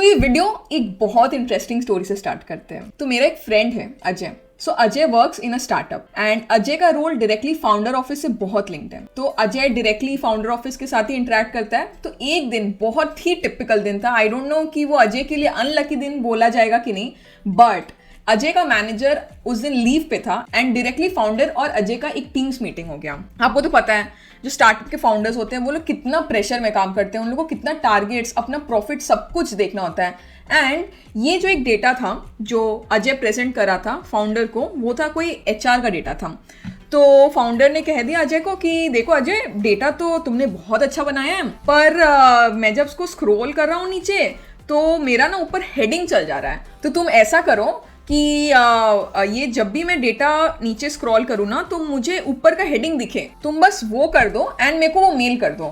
ये वीडियो एक बहुत इंटरेस्टिंग स्टोरी से स्टार्ट करते हैं। तो मेरा एक फ्रेंड है Ajay. So Ajay works in a startup and Ajay का रोल डायरेक्टली फाउंडर ऑफिस से बहुत लिंक्ड है। तो अजय डायरेक्टली फाउंडर ऑफिस के साथ ही इंटरेक्ट करता है। तो एक दिन बहुत ही टिपिकल दिन था। आई डोंट नो कि वो अजय के लिए अनलकी दिन बोला जाएगा कि नहीं, बट अजय का मैनेजर उस दिन लीव पे था एंड डायरेक्टली फाउंडर और अजय का एक टीम्स मीटिंग हो गया। आपको तो पता है जो स्टार्टअप के फाउंडर्स होते हैं वो लोग कितना प्रेशर में काम करते हैं, उन लोगों को कितना टारगेट्स, अपना प्रॉफिट सब कुछ देखना होता है। एंड ये जो एक डेटा था जो अजय प्रेजेंट करा था फाउंडर को, वो था कोई HR का डेटा था। तो फाउंडर ने कह दिया अजय को कि देखो अजय, डेटा तो तुमने बहुत अच्छा बनाया है, पर मैं जब उसको स्क्रॉल कर रहा हूँ नीचे तो मेरा ना ऊपर हेडिंग चल जा रहा है। तो तुम ऐसा करो कि ये जब भी मैं डेटा नीचे स्क्रॉल करूँ ना तो मुझे ऊपर का हेडिंग दिखे, तुम बस वो कर दो एंड मेरे को वो मेल कर दो।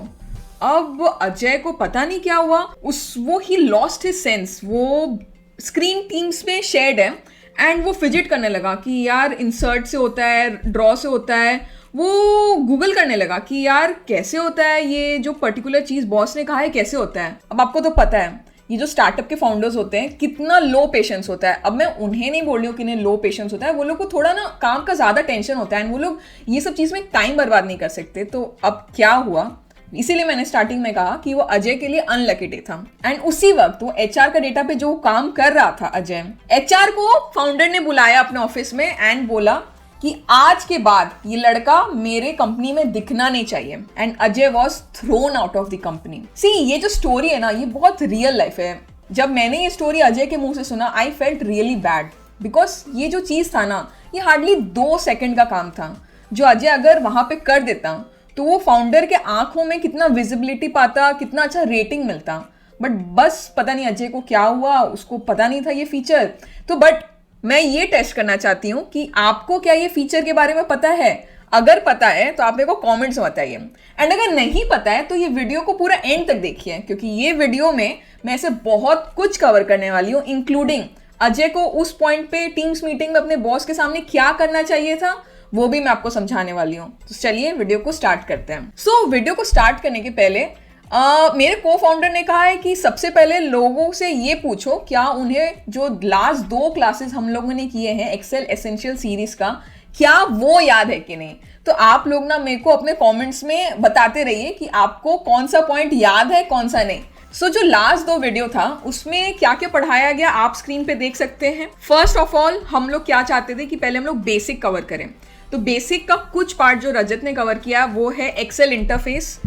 अब अजय को पता नहीं क्या हुआ, वो ही लॉस्ट हिज सेंस। वो स्क्रीन टीम्स में शेयर्ड है एंड वो फिजिट करने लगा कि यार इंसर्ट से होता है, ड्रॉ से होता है। वो गूगल करने लगा कि यार कैसे होता है ये जो पर्टिकुलर चीज बॉस ने कहा है, कैसे होता है। अब आपको तो पता है ये जो स्टार्टअप के फाउंडर्स होते हैं कितना लो पेशेंस होता है। अब मैं उन्हें नहीं बोल रही हूँ कि इन्हें लो पेशेंस होता है, वो लोग को थोड़ा ना काम का ज्यादा टेंशन होता है एंड वो लोग ये सब चीज में टाइम बर्बाद नहीं कर सकते। तो अब क्या हुआ, इसीलिए मैंने स्टार्टिंग में कहा कि वो अजय के लिए अनलकी डे था। एंड उसी वक्त वो HR का डेटा पे जो काम कर रहा था अजय, HR को फाउंडर ने बुलाया अपने ऑफिस में एंड बोला कि आज के बाद ये लड़का मेरे कंपनी में दिखना नहीं चाहिए। And Ajay was thrown out of the company. See, ये जो स्टोरी है ना, ये बहुत रियल लाइफ है। जब मैंने ये स्टोरी अजय के मुंह से सुना, I felt really bad, because ये जो चीज था ना, ये हार्डली 2 सेकंड का काम था जो अजय अगर वहां पे कर देता तो वो फाउंडर के आंखों में कितना विजिबिलिटी पाता, कितना अच्छा रेटिंग मिलता। बट बस पता नहीं अजय को क्या हुआ, उसको पता नहीं था ये फीचर। तो बट मैं ये टेस्ट करना चाहती हूँ कि आपको क्या ये फीचर के बारे में पता है। अगर पता है तो आप मेरे को कमेंट्स में बताइए, एंड अगर नहीं पता है तो ये वीडियो को पूरा एंड तक देखिए, क्योंकि ये वीडियो में मैं ऐसे बहुत कुछ कवर करने वाली हूँ, इंक्लूडिंग अजय को उस पॉइंट पे टीम्स मीटिंग में अपने बॉस के सामने क्या करना चाहिए था, वो भी मैं आपको समझाने वाली हूँ। तो चलिए वीडियो को स्टार्ट करते हैं। सो वीडियो को स्टार्ट करने के पहले मेरे को फाउंडर ने कहा है कि सबसे पहले लोगों से ये पूछो क्या उन्हें जो लास्ट 2 क्लासेस हम लोगों ने किए हैं एक्सेल एसेंशियल सीरीज का, क्या वो याद है कि नहीं। तो आप लोग ना मेरे को अपने कमेंट्स में बताते रहिए कि आपको कौन सा पॉइंट याद है, कौन सा नहीं। सो जो लास्ट 2 वीडियो था उसमें क्या क्या पढ़ाया गया आप स्क्रीन पे देख सकते हैं। फर्स्ट ऑफ ऑल हम लोग क्या चाहते थे कि पहले हम लोग बेसिक कवर करें। तो बेसिक का कुछ पार्ट जो रजत ने कवर किया वो है एक्सेल इंटरफेस।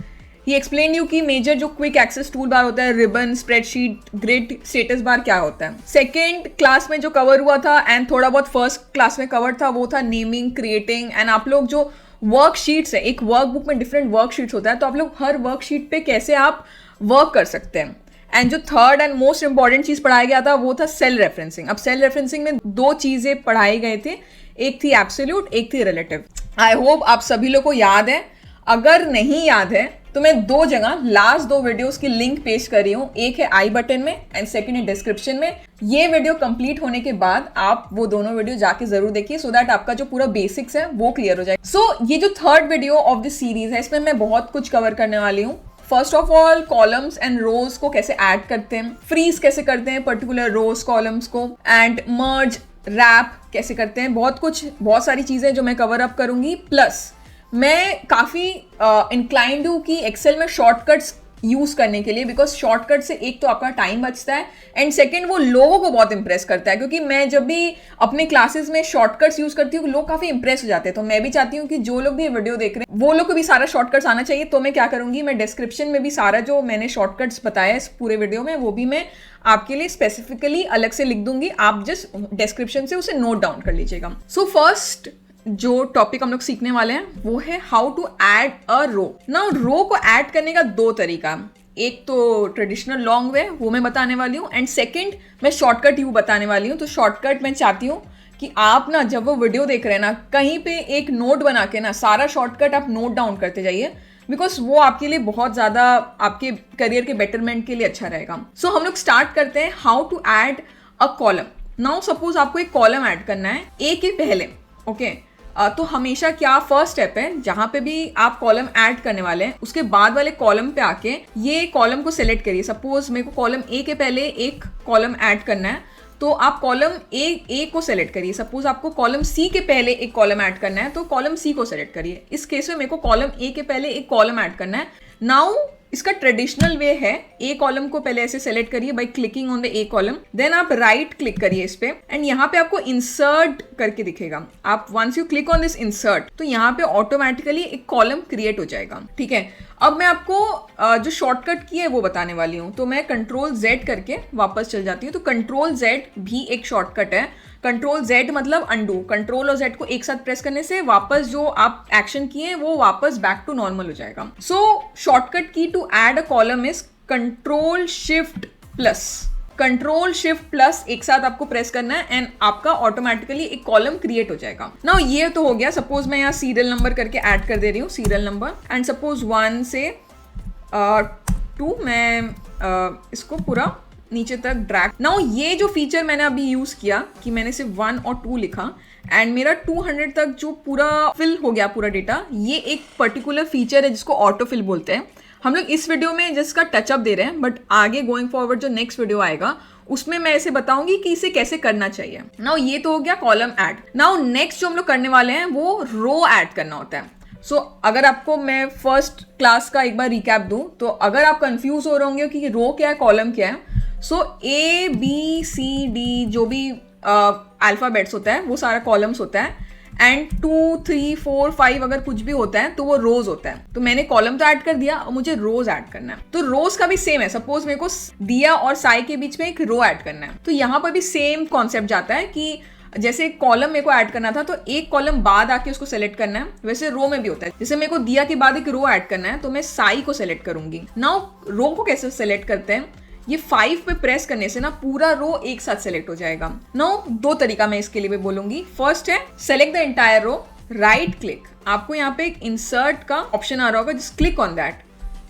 ही एक्सप्लेन यू कि मेजर जो क्विक एक्सेस टूल बार होता है, ribbon, spreadsheet, grid, status bar क्या होता है। सेकेंड क्लास में जो कवर हुआ था एंड थोड़ा बहुत फर्स्ट क्लास में कवर था वो था नेमिंग, क्रिएटिंग एंड आप लोग जो वर्कशीट्स है, एक वर्कबुक में डिफरेंट वर्कशीट्स होता है, तो आप लोग हर वर्कशीट पे कैसे आप वर्क कर सकते हैं। एंड जो थर्ड एंड मोस्ट इंपॉर्टेंट चीज पढ़ाया गया था वो था सेल रेफरेंसिंग। अब सेल रेफरेंसिंग में 2 चीजें पढ़ाए गए थे, एक थी एब्सोल्यूट, एक थी रिलेटिव। आई होप आप सभी लोग को याद है। अगर नहीं याद है तो मैं 2 जगह लास्ट 2 वीडियोस की लिंक पेश कर रही हूँ, एक है आई बटन में एंड सेकंड है डिस्क्रिप्शन में। ये वीडियो कंप्लीट होने के बाद आप वो दोनों वीडियो जाके जरूर देखिए सो दैट आपका जो पूरा बेसिक्स है वो क्लियर हो जाए। सो ये जो third video of the series है इसमें मैं बहुत कुछ कवर करने वाली हूँ। First of all columns and rows को कैसे ऐड करते हैं, फ्रीज कैसे करते हैं पर्टिकुलर रोज कॉलम्स को, एंड मर्ज रैप कैसे करते हैं। बहुत सारी चीजें जो मैं कवर अप करूंगी। प्लस मैं काफ़ी इंक्लाइंड हूँ कि एक्सेल में शॉर्टकट्स यूज़ करने के लिए, बिकॉज शॉर्टकट से एक तो आपका टाइम बचता है एंड सेकंड वो लोगों को बहुत इंप्रेस करता है। क्योंकि मैं जब भी अपने क्लासेस में शॉर्टकट्स यूज़ करती हूँ लोग काफ़ी इंप्रेस हो जाते हैं। तो मैं भी चाहती हूँ कि जो लोग भी ये वीडियो देख रहे हैं वो लोग को भी सारा शॉर्टकट्स आना चाहिए। तो मैं क्या करूँगी, मैं डिस्क्रिप्शन में भी सारा जो मैंने शॉर्टकट्स बताया इस पूरे वीडियो में वो भी मैं आपके लिए स्पेसिफिकली अलग से लिख दूंगी। आप जस्ट डिस्क्रिप्शन से उसे नोट डाउन कर लीजिएगा। सो फर्स्ट जो टॉपिक हम लोग सीखने वाले हैं वो है हाउ टू ऐड अ रो। ना रो को ऐड करने का 2 तरीका, एक तो ट्रेडिशनल लॉन्ग वे वो मैं बताने वाली हूँ एंड सेकंड मैं शॉर्टकट यू बताने वाली हूँ। तो शॉर्टकट मैं चाहती हूँ कि आप ना जब वो वीडियो देख रहे हैं ना कहीं पे एक नोट बना के ना सारा शॉर्टकट आप नोट डाउन करते जाइए, बिकॉज वो आपके लिए बहुत ज्यादा आपके करियर के बेटरमेंट के लिए अच्छा रहेगा। सो हम लोग स्टार्ट करते हैं how to add a column. Now suppose आपको एक कॉलम ऐड करना है ए के पहले, ओके तो हमेशा क्या फर्स्ट स्टेप है, जहां पे भी आप कॉलम ऐड करने वाले हैं उसके बाद वाले कॉलम पे आके ये कॉलम को सिलेक्ट करिए। सपोज मेरे को कॉलम ए के पहले एक कॉलम ऐड करना है तो आप कॉलम ए को सेलेक्ट करिए। सपोज आपको कॉलम सी के पहले एक कॉलम ऐड करना है तो कॉलम सी को सेलेक्ट करिए। इस केस में मेरे को कॉलम ए के पहले एक कॉलम ऐड करना है। नाउ इसका ट्रेडिशनल वे है, ए कॉलम को पहले ऐसे सेलेक्ट करिए by clicking on the A column, then आप राइट क्लिक करिए इस पे एंड यहाँ पे आपको इंसर्ट करके दिखेगा। आप once you click on this insert तो यहाँ पे ऑटोमेटिकली एक कॉलम क्रिएट हो जाएगा। ठीक है, अब मैं आपको जो शॉर्टकट की है वो बताने वाली हूँ। तो मैं कंट्रोल Z करके वापस चल जाती हूँ। तो कंट्रोल Z भी एक शॉर्टकट है। कंट्रोल Z मतलब अंडू। कंट्रोल और Z को एक साथ प्रेस करने से वापस जो आप एक्शन किए हैं वो वापस बैक टू नॉर्मल हो जाएगा। So shortcut key to add a column is control shift plus. Control shift plus एक साथ आपको प्रेस करना है एंड आपका ऑटोमेटिकली एक कॉलम क्रिएट हो जाएगा। नाउ ये तो हो गया। सपोज मैं यहाँ सीरियल नंबर करके ऐड कर दे रही हूँ, सीरियल नंबर, एंड सपोज 1 से 2 मैं इसको पूरा नीचे तक ड्रैग। नाउ ये जो फीचर मैंने अभी यूज किया कि मैंने सिर्फ 1 और 2 लिखा एंड मेरा 200 तक जो पूरा फिल हो गया पूरा डेटा, ये एक पर्टिकुलर फीचर है जिसको ऑटो फिल बोलते हैं। हम लोग इस वीडियो में जिसका टचअप दे रहे हैं, बट आगे गोइंग फॉरवर्ड जो नेक्स्ट वीडियो आएगा उसमें मैं ऐसे बताऊंगी कि इसे कैसे करना चाहिए। नाउ ये तो हो गया कॉलम ऐड। नाउ नेक्स्ट जो हम लोग करने वाले हैं वो रो ऐड करना होता है। सो अगर आपको मैं फर्स्ट क्लास का एक बार रिकैप दूं तो अगर आप कंफ्यूज हो रहे होंगे कि रो क्या है कॉलम क्या है, सो ABCD जो भी अल्फाबेट्स होता है वो सारा कॉलम्स होता है एंड 2, 3, 4, 5 अगर कुछ भी होता है तो वो रोज होता है। तो मैंने कॉलम तो ऐड कर दिया और मुझे रोज ऐड करना है। तो रोज का भी सेम है। सपोज मेरे को दिया और साई के बीच में एक रो ऐड करना है तो यहाँ पर भी सेम कॉन्सेप्ट जाता है कि जैसे कॉलम मेरे को ऐड करना था तो एक कॉलम बाद आके उसको सेलेक्ट करना है, वैसे रो में भी होता है। जैसे मेरे को दिया के बाद एक रो ऐड करना है तो मैं साई को सेलेक्ट करूंगी। नाउ रो को कैसे सेलेक्ट करते हैं, ये 5 पे प्रेस करने से ना पूरा रो एक साथ सेलेक्ट हो जाएगा। नाउ 2 तरीका मैं इसके लिए भी बोलूंगी। फर्स्ट है select the entire row, right click. आपको यहाँ पे एक इंसर्ट का ऑप्शन आ रहा होगा, जस्ट क्लिक ऑन दैट,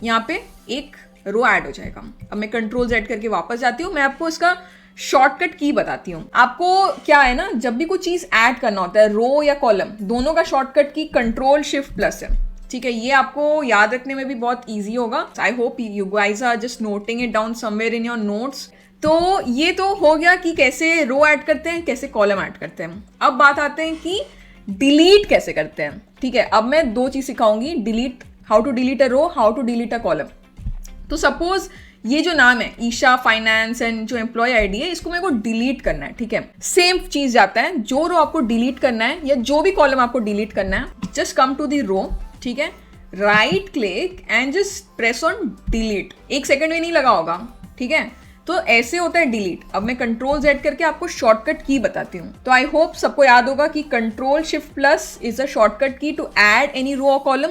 यहाँ पे एक रो ऐड हो जाएगा। अब मैं कंट्रोल Z करके वापस जाती हूँ। मैं आपको इसका शॉर्टकट की बताती हूँ। आपको क्या है ना, जब भी कोई चीज ऐड करना होता है, रो या कॉलम, दोनों का शॉर्टकट की कंट्रोल शिफ्ट प्लस है। ठीक है, ये आपको याद रखने में भी बहुत इजी होगा। I hope you guys are just noting it down somewhere in your notes. तो ये तो हो गया कि कैसे रो ऐड करते हैं, कैसे कॉलम ऐड करते हैं। अब बात आते हैं कि डिलीट कैसे करते हैं। ठीक है, अब मैं 2 चीज सिखाऊंगी, delete, how to delete a row, how to delete a column. तो सपोज ये जो नाम है ईशा फाइनेंस एंड जो एम्प्लॉय आईडी है, इसको मेरे को डिलीट करना है। ठीक है, सेम चीज जाता है, जो रो आपको डिलीट करना है या जो भी कॉलम आपको डिलीट करना है, just come to the row. ठीक है, right click and just press on delete. 1 second भी नहीं लगा होगा। ठीक है, तो ऐसे होता है डिलीट। अब मैं कंट्रोल Z करके आपको शॉर्टकट की बताती हूँ। तो आई होप सबको याद होगा कि control shift plus is a shortcut key to add any रो और कॉलम।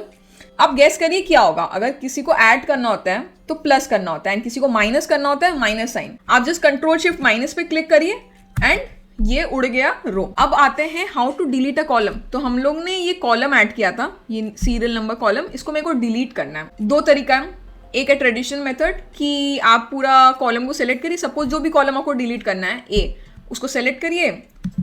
अब गेस करिए क्या होगा। अगर किसी को ऐड करना होता है तो प्लस करना होता है एंड किसी को माइनस करना होता है माइनस साइन। आप जस्ट कंट्रोल शिफ्ट माइनस पे क्लिक करिए एंड ये उड़ गया रो। अब आते हैं how to delete a column. तो हम लोग ने ये कॉलम ऐड किया था, ये सीरियल नंबर कॉलम, इसको मेरे को डिलीट करना है। 2 तरीका है। एक है ट्रेडिशनल मेथड कि आप पूरा कॉलम को सेलेक्ट करिए। सपोज जो भी कॉलम आपको डिलीट करना है ए, उसको सेलेक्ट करिए,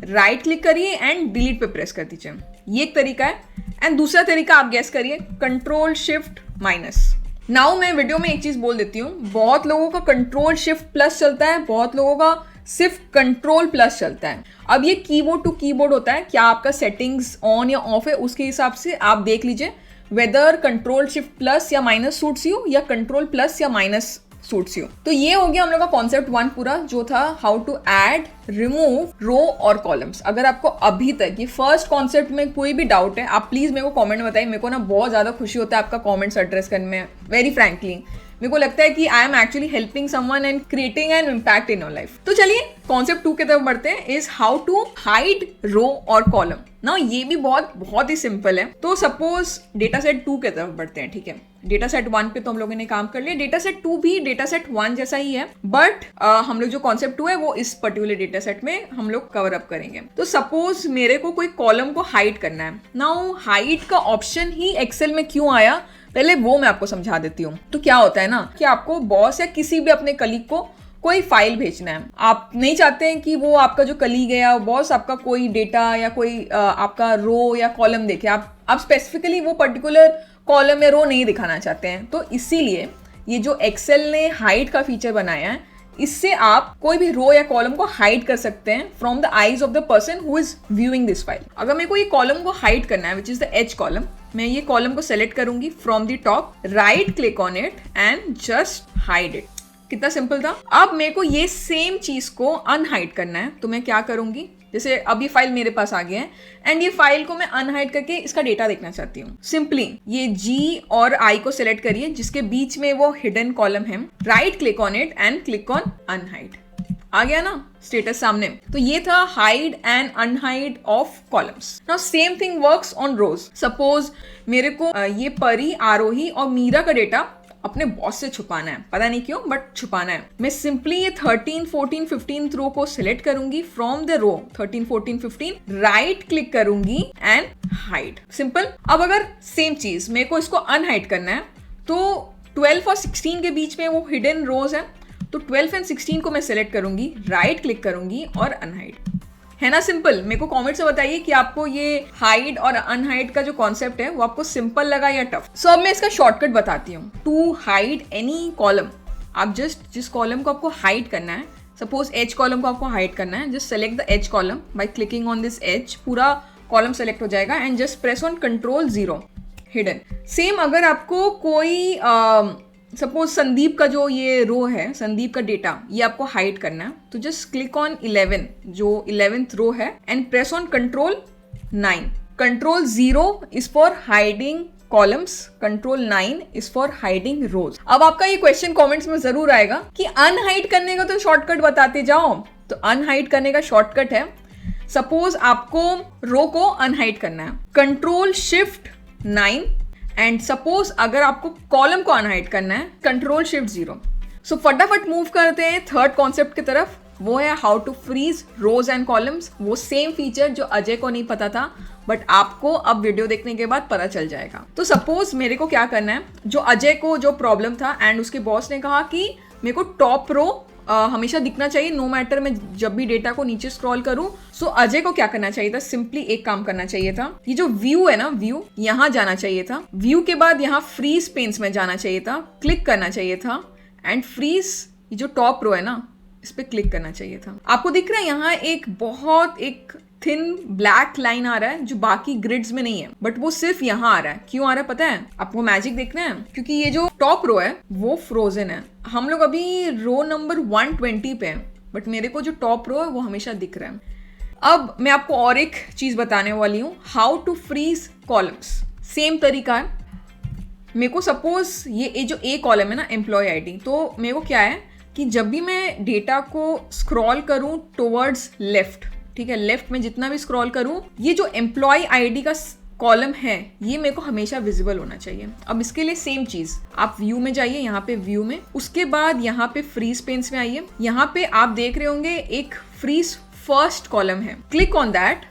राइट क्लिक करिए एंड डिलीट पे प्रेस कर दीजिए। ये एक तरीका है। एंड दूसरा तरीका आप गेस करिए, कंट्रोल शिफ्ट माइनस। नाउ मैं वीडियो में एक चीज बोल देती हूँ, बहुत लोगों का कंट्रोल शिफ्ट प्लस चलता है, बहुत लोगों का सिर्फ कंट्रोल प्लस चलता है। अब ये कीबोर्ड टू कीबोर्ड होता है, क्या आपका सेटिंग्स ऑन या ऑफ है उसके हिसाब से आप देख लीजिए वेदर कंट्रोल शिफ्ट प्लस या माइनस सूट्स यू या कंट्रोल प्लस या माइनस सूट्स यू। तो ये हो गया हम लोग का कॉन्सेप्ट 1 पूरा, जो था हाउ टू ऐड रिमूव रो और कॉलम्स। अगर आपको अभी तक ये फर्स्ट कॉन्सेप्ट में कोई भी डाउट है, आप प्लीज मेरे को कमेंट में बताइए। मेरे को ना बहुत ज्यादा खुशी होता है आपका कमेंट्स एड्रेस करने में। वेरी फ्रैंकली मेरे को लगता है कि I am actually helping someone and creating an impact in your life. तो चलिए कॉन्सेप्ट 2 की तरफ बढ़ते हैं, इज हाउ टू हाइड रो और कॉलम। ना ये भी बहुत ही सिंपल है। तो सपोज डेटा सेट 2 की तरफ बढ़ते हैं। ठीक है, डेटा सेट 1 पे तो हम लोगों ने काम कर लिया, डेटा सेट 2 भी डेटा सेट 1 जैसा ही है, बट हम लोग जो कॉन्सेप्ट 2 है वो इस पर्टिकुलर डेटा सेट में हम लोग कवर अप करेंगे। तो सपोज मेरे को कोई कॉलम को हाइड करना है। नाउ हाइड का ऑप्शन ही एक्सेल में क्यों आया, पहले वो मैं आपको समझा देती हूँ। तो क्या होता है ना कि आपको बॉस या किसी भी अपने कलीग को कोई फाइल भेजना है, आप नहीं चाहते हैं कि वो आपका जो कलीग है या बॉस आपका कोई डेटा या कोई आपका रो या कॉलम देखे, आप स्पेसिफिकली वो पर्टिकुलर कॉलम या रो नहीं दिखाना चाहते हैं। तो इसीलिए ये जो एक्सेल ने हाइड का फीचर बनाया है, इससे आप कोई भी रो या कॉलम को हाइड कर सकते हैं from the eyes of the person who is viewing this file. अगर मेरे को ये कॉलम को हाइड करना है which is the H column, मैं ये कॉलम को सेलेक्ट करूंगी from the top, right click on it and just hide it. कितना सिंपल था। अब मेरे को ये सेम चीज को अनहाइड करना है, तो मैं क्या करूंगी, जैसे अब ये फाइल मेरे पास आ गया है एंड ये फाइल को मैं अनहाइड करके इसका डेटा देखना चाहती हूँ। सिंपली ये G और I को सिलेक्ट करिए जिसके बीच में वो हिडन कॉलम है, right click on it and click on unhide. आ गया ना स्टेटस सामने। तो ये था hide and unhide of columns. Now same thing works on rows. Suppose मेरे को ये परी, आरोही और मीरा का डेटा अपने बॉस से छुपाना है, पता नहीं क्यों बट छुपाना है। मैं सिंपली ये 13, 14, 15 रो को सिलेक्ट करूंगी from the row 13, 14, 15, right click करूंगी एंड हाइड। सिंपल। अब अगर सेम चीज मेरे को इसको अनहाइड करना है तो 12 और 16 के बीच में वो हिडन रोज है, तो 12 एंड 16 को मैं सिलेक्ट करूंगी, राइट क्लिक करूंगी और अनहाइड। है ना सिंपल। मेरे को कमेंट्स में बताइए कि आपको ये हाइड और अनहाइड का जो कॉन्सेप्ट है वो आपको सिंपल लगा या टफ। सो अब मैं इसका शॉर्टकट बताती हूँ। टू हाइड एनी कॉलम, आप जस्ट जिस कॉलम को आपको हाइड करना है, सपोज एच कॉलम को आपको हाइड करना है, just select the H column by clicking on this H, पूरा कॉलम सेलेक्ट हो जाएगा and just press on Ctrl+0, hidden. Same अगर आपको कोई सपोज संदीप का जो ये रो है, संदीप का डेटा ये आपको हाइड करना है, तो जस्ट क्लिक ऑन 11 जो 11th रो है and press on Ctrl+9। Ctrl+0 is for hiding columns, Ctrl+9 is for hiding rows. अब आपका ये क्वेश्चन कमेंट्स में जरूर आएगा कि अनहाइड करने का तो शॉर्टकट बताते जाओ। तो अनहाइड करने का शॉर्टकट है, सपोज आपको रो को अनहाइड करना है, Ctrl+Shift+9 एंड सपोज अगर आपको कॉलम को अनहाइड करना है, Ctrl+Shift+0। सो फटाफट मूव करते हैं थर्ड कॉन्सेप्ट की तरफ, वो है how to freeze rows and columns. वो सेम फीचर जो अजय को नहीं पता था बट आपको अब वीडियो देखने के बाद पता चल जाएगा। तो सपोज मेरे को क्या करना है, जो अजय को जो प्रॉब्लम था एंड उसके बॉस ने कहा कि मेरे को टॉप रो हमेशा दिखना चाहिए नो मैटर मैं जब भी डेटा को नीचे स्क्रॉल करूं। सो अजय को क्या करना चाहिए था, सिंपली एक काम करना चाहिए था, ये जो व्यू है ना, व्यू यहां जाना चाहिए था, व्यू के बाद यहां फ्रीज पेन्स में जाना चाहिए था, क्लिक करना चाहिए था एंड फ्रीज ये जो टॉप रो है ना इस पे क्लिक करना चाहिए था। आपको दिख रहा है यहाँ एक थिन ब्लैक लाइन आ रहा है जो बाकी ग्रिड्स में नहीं है बट वो सिर्फ यहाँ आ रहा है। क्यों आ रहा है पता है आपको? मैजिक देखना है, क्योंकि ये जो टॉप रो है वो फ्रोजन है। हम लोग अभी रो नंबर 120 पे हैं बट मेरे को जो टॉप रो है वो हमेशा दिख रहा है। अब मैं आपको और एक चीज बताने वाली हूँ, how to freeze columns. Same तरीका है। मेरे को सपोज ये जो ए कॉलम है ना, एम्प्लॉय आईडी, तो मेरे को क्या है कि जब भी मैं डेटा को स्क्रॉल करूं टुवर्ड्स लेफ्ट, ठीक है, लेफ्ट में जितना भी स्क्रॉल करूं, ये जो एम्प्लॉय आईडी का कॉलम है ये मेरे को हमेशा विजिबल होना चाहिए। अब इसके लिए सेम चीज, आप व्यू में जाइए, यहाँ पे व्यू में, उसके बाद यहाँ पे फ्रीज पेन्स में आइए, यहाँ पे आप देख रहे होंगे एक फ्रीज फर्स्ट कॉलम है, क्लिक ऑन दैट।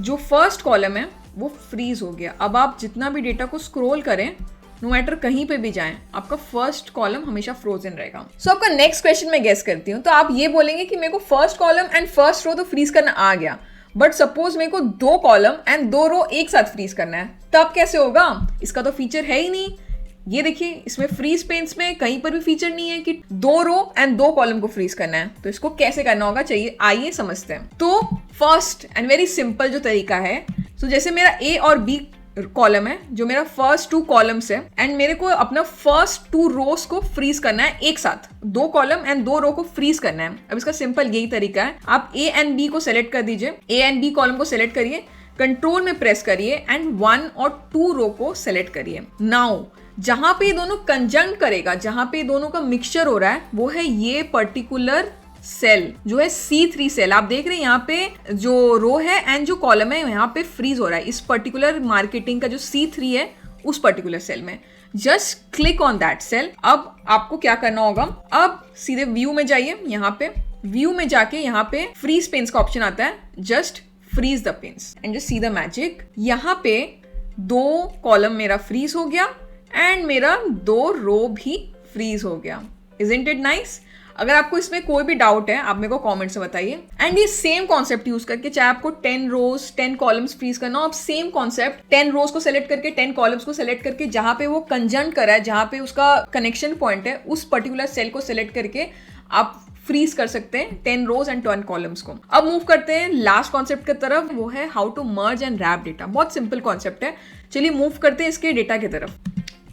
जो फर्स्ट कॉलम है वो फ्रीज हो गया। अब आप जितना भी डेटा को स्क्रॉल करें, नो मैटर कहीं पे भी जाएं, आपका फर्स्ट कॉलम हमेशा फ्रोजन रहेगा। सो आपका नेक्स्ट क्वेश्चन मैं गेस करती हूँ। तो आप ये बोलेंगे कि मेरे को first column and first row तो फ्रीज करना आ गया, बट सपोज मेरे को 2 कॉलम एंड 2 रो एक साथ फ्रीज करना है, तब कैसे होगा? इसका तो फीचर है ही नहीं। ये देखिए, इसमें फ्रीज पेन्स में कहीं पर भी फीचर नहीं है कि 2 रो एंड 2 कॉलम को फ्रीज करना है। तो इसको कैसे करना होगा, चाहिए आइए समझते हैं। तो फर्स्ट एंड वेरी सिंपल जो तरीका है, तो जैसे मेरा ए और बी कॉलम है, जो मेरा फर्स्ट 2 कॉलम्स है एंड मेरे को अपना फर्स्ट 2 रोज को फ्रीज करना है एक साथ, 2 कॉलम एंड 2 रो को फ्रीज करना है। अब इसका सिंपल यही तरीका है, आप ए एंड बी को सेलेक्ट कर दीजिए, ए एंड बी कॉलम को सेलेक्ट करिए, कंट्रोल में प्रेस करिए एंड 1 और 2 रो को सेलेक्ट करिए। नाउ जहां पे ये दोनों कंजंक्ट करेगा, जहां पे दोनों का मिक्सचर हो रहा है, वो है ये पर्टिकुलर सेल जो है C3 सेल। आप देख रहे हैं यहाँ पे जो रो है एंड जो कॉलम है यहाँ पे फ्रीज हो रहा है, इस पर्टिकुलर मार्केटिंग का जो C3 है उस पर्टिकुलर सेल में। Just click on that cell. अब आपको क्या करना होगा, अब सीधे व्यू में जाइए, यहाँ पे व्यू में जाके यहाँ पे फ्रीज पेन्स का ऑप्शन आता है, just freeze the panes and just see the magic. यहाँ पे 2 कॉलम मेरा फ्रीज हो गया एंड मेरा 2 रो भी फ्रीज हो गया। Isn't it nice? अगर आपको इसमें कोई भी डाउट है आप मेरे को कमेंट से बताइए। एंड ये सेम कॉन्सेप्ट यूज करके, चाहे आपको 10 रोज 10 कॉलम्स फ्रीज करना हो, आप सेम कॉन्सेप्ट 10 रोज को सेलेक्ट करके 10 कॉलम्स को सेलेक्ट करके, जहां पे वो कंजंक्ट कर रहा है, जहां पे उसका कनेक्शन पॉइंट है, उस पर्टिकुलर सेल को सेलेक्ट करके आप फ्रीज कर सकते हैं 10 रोज एंड 10 कॉलम्स को। अब मूव करते हैं लास्ट कॉन्सेप्ट की तरफ, वो है how to merge and wrap data. बहुत सिंपल कॉन्सेप्ट है, चलिए मूव करते हैं इसके डेटा की तरफ।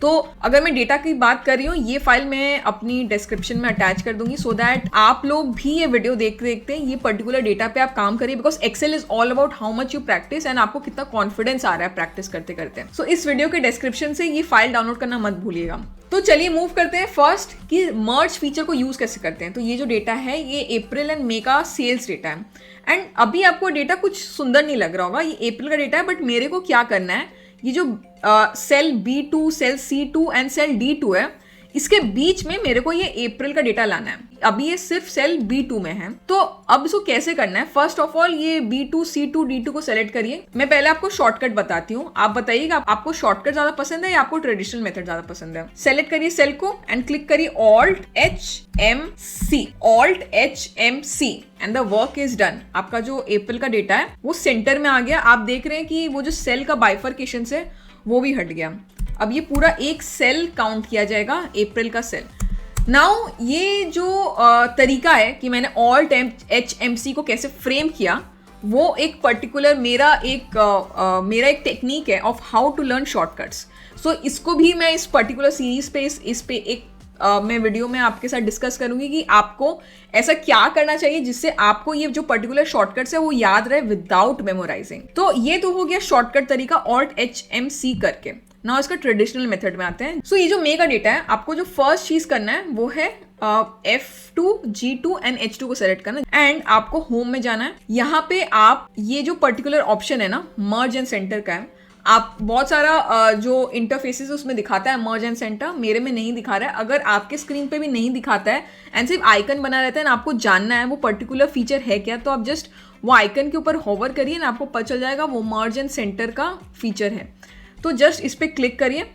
तो अगर मैं डेटा की बात कर रही हूँ, ये फाइल मैं अपनी डिस्क्रिप्शन में अटैच कर दूंगी सो दैट आप लोग भी ये वीडियो देखते देखते ये पर्टिकुलर डेटा पे आप काम करिए, because Excel is all about how much you practice and आपको कितना कॉन्फिडेंस आ रहा है प्रैक्टिस करते करते। सो इस वीडियो के डिस्क्रिप्शन से ये फाइल डाउनलोड करना मत भूलिएगा। तो चलिए मूव करते हैं फर्स्ट कि मर्ज फीचर को यूज कैसे करते हैं। तो ये जो डेटा है ये अप्रैल एंड मई का सेल्स डेटा है एंड अभी आपको डेटा कुछ सुंदर नहीं लग रहा होगा, ये अप्रैल का डेटा है, बट मेरे को क्या करना है, ये जो cell B2, cell C2 and cell D2 है, इसके बीच में मेरे को ये अप्रैल का डेटा लाना है। अभी ये सिर्फ सेल B2 में है, तो अब इसको कैसे करना है। फर्स्ट ऑफ ऑल ये B2, C2, D2 को सेलेक्ट करिए। मैं पहले आपको शॉर्टकट बताती हूँ, आप बताइएगा आपको शॉर्टकट ज्यादा पसंद है या आपको ट्रेडिशनल मेथड ज्यादा पसंद है। सेलेक्ट करिए सेल को एंड क्लिक करिए Alt-HMC and the work is done. आपका जो अप्रैल का डेटा है वो सेंटर में आ गया। आप देख रहे हैं कि वो जो सेल का बाइफर्केशन है वो भी हट गया। अब ये पूरा एक सेल काउंट किया जाएगा, अप्रैल का सेल। नाउ ये जो तरीका है कि मैंने Alt-HMC को कैसे फ्रेम किया, वो एक पर्टिकुलर मेरा एक टेक्निक है of how to learn shortcuts. So इसको भी मैं इस पर्टिकुलर सीरीज पे इस पे एक मैं वीडियो में आपके साथ डिस्कस करूंगी कि आपको ऐसा क्या करना चाहिए जिससे आपको ये जो पर्टिकुलर शॉर्टकट्स है वो याद रहे विदाउट मेमोराइजिंग। तो ये तो हो गया शॉर्टकट तरीका Alt-HMC करके। ना इसका ट्रेडिशनल मेथड में आते हैं। सो ये जो मे का डेटा है, आपको जो फर्स्ट चीज करना है वो है F2, G2 एंड H2 को सेलेक्ट करना एंड आपको होम में जाना है। यहाँ पे आप ये जो पर्टिकुलर ऑप्शन है ना मर्ज एंड सेंटर का है, आप बहुत सारा जो इंटरफेसेस उसमें दिखाता है मर्ज एंड सेंटर, मेरे में नहीं दिखा रहा है। अगर आपके स्क्रीन पे भी नहीं दिखाता है एंड सिर्फ आइकन बना रहता है ना, आपको जानना है वो पर्टिकुलर फीचर है क्या, तो आप जस्ट वो आइकन के ऊपर होवर करिए ना, आपको पता चल जाएगा वो मर्ज एंड सेंटर का फीचर है। तो जस्ट इस पर क्लिक करिए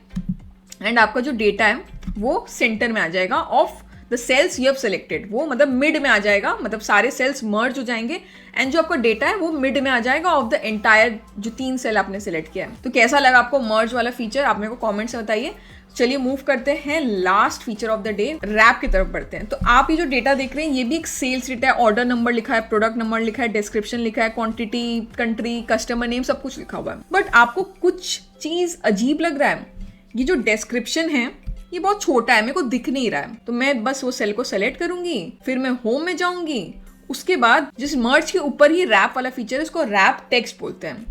एंड आपका जो डेटा है वो सेंटर में आ जाएगा of the cells you have selected. वो मतलब मिड में आ जाएगा, मतलब सारे सेल्स मर्ज हो जाएंगे एंड जो आपका डेटा है वो मिड में आ जाएगा ऑफ द एंटायर जो 3 सेल आपने सेलेक्ट किया है। तो कैसा लगा आपको मर्ज वाला फीचर, आप मेरे को कमेंट्स में बताइए। चलिए मूव करते हैं last feature of the day, wrap की तरफ बढ़ते हैं। तो आप ये जो डेटा देख रहे हैं ये भी एक सेल्स डेटा है, ऑर्डर नंबर लिखा है, प्रोडक्ट नंबर लिखा है, डिस्क्रिप्शन लिखा है, क्वांटिटी, कंट्री, कस्टमर नेम सब कुछ लिखा हुआ है। बट आपको कुछ चीज अजीब लग रहा है, ये जो डिस्क्रिप्शन है ये बहुत छोटा है, मेरे को दिख नहीं रहा है। तो मैं बस वो सेल को सेलेक्ट करूंगी, फिर मैं होम में जाऊंगी, उसके बाद जिस मर्ज के ऊपर ही रैप वाला फीचर है उसको रैप टेक्स्ट बोलते हैं।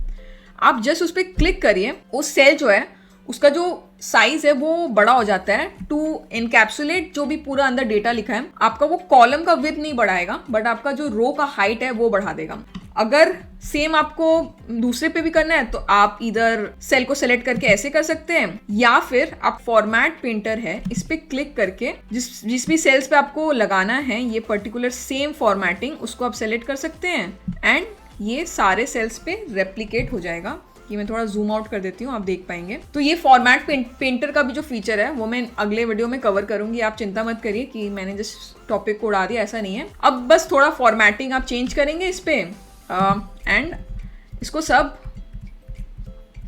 आप जस्ट उस पर क्लिक करिए, उस सेल जो है उसका जो साइज है वो बड़ा हो जाता है टू एनकैप्सुलेट जो भी पूरा अंदर डेटा लिखा है। आपका वो कॉलम का विड्थ नहीं बढ़ाएगा बट आपका जो रो का हाइट है वो बढ़ा देगा। अगर सेम आपको दूसरे पे भी करना है तो आप इधर सेल को सेलेक्ट करके ऐसे कर सकते हैं, या फिर आप फॉर्मेट पेंटर है इस पे क्लिक करके जिस भी सेल्स पे आपको लगाना है ये पर्टिकुलर सेम फॉर्मेटिंग उसको आप सेलेक्ट कर सकते हैं एंड ये सारे सेल्स पे रेप्लिकेट हो जाएगा। ये मैं थोड़ा जूम आउट कर देती हूँ, आप देख पाएंगे। तो ये फॉर्मेट पेंटर का भी जो फीचर है वो मैं अगले वीडियो में कवर करूंगी, आप चिंता मत करिए कि मैंने जस्ट टॉपिक को उड़ा दिया, ऐसा नहीं है। अब बस थोड़ा फॉर्मेटिंग आप चेंज करेंगे इस पे एंड इसको सब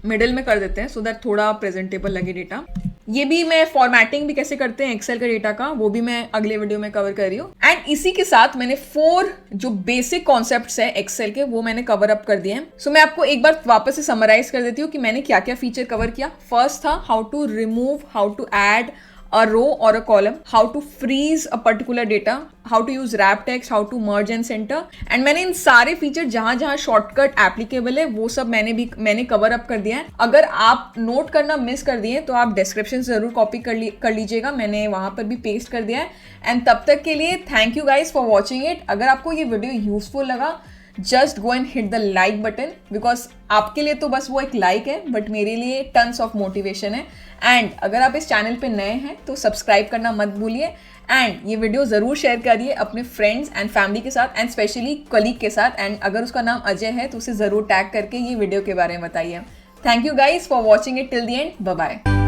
मिडिल में कर देते हैं सो दैट थोड़ा प्रेजेंटेबल लगे डेटा। ये भी मैं फॉर्मेटिंग भी कैसे करते हैं एक्सेल का डेटा का वो भी मैं अगले वीडियो में कवर कर रही हूँ। एंड इसी के साथ मैंने 4 जो बेसिक कॉन्सेप्ट्स है एक्सेल के वो मैंने कवर अप कर दिए हैं। सो मैं आपको एक बार वापस से समराइज कर देती हूँ कि मैंने क्या क्या फीचर कवर किया। फर्स्ट था how to remove, how to add a row or a column, how to freeze a particular data, how to use wrap text, how to merge and center। And मैंने इन सारे feature जहां जहां shortcut applicable है वो सब मैंने cover up कर दिया है। अगर आप नोट करना मिस कर दिए तो आप डिस्क्रिप्शन से जरूर कॉपी कर लीजिएगा, मैंने वहां पर भी पेस्ट कर दिया है। एंड तब तक के लिए thank you guys for watching it. अगर आपको ये वीडियो यूजफुल लगा just go and hit the like button, because आपके लिए तो बस वो एक लाइक है बट मेरे लिए टन्स ऑफ मोटिवेशन है। एंड अगर आप इस चैनल पे नए हैं तो सब्सक्राइब करना मत भूलिए एंड ये वीडियो ज़रूर शेयर करिए अपने फ्रेंड्स एंड फैमिली के साथ एंड स्पेशली कलीग के साथ। एंड अगर उसका नाम अजय है तो उसे ज़रूर टैग करके ये वीडियो के बारे में बताइए। Thank you guys for watching it till the end. Bye bye.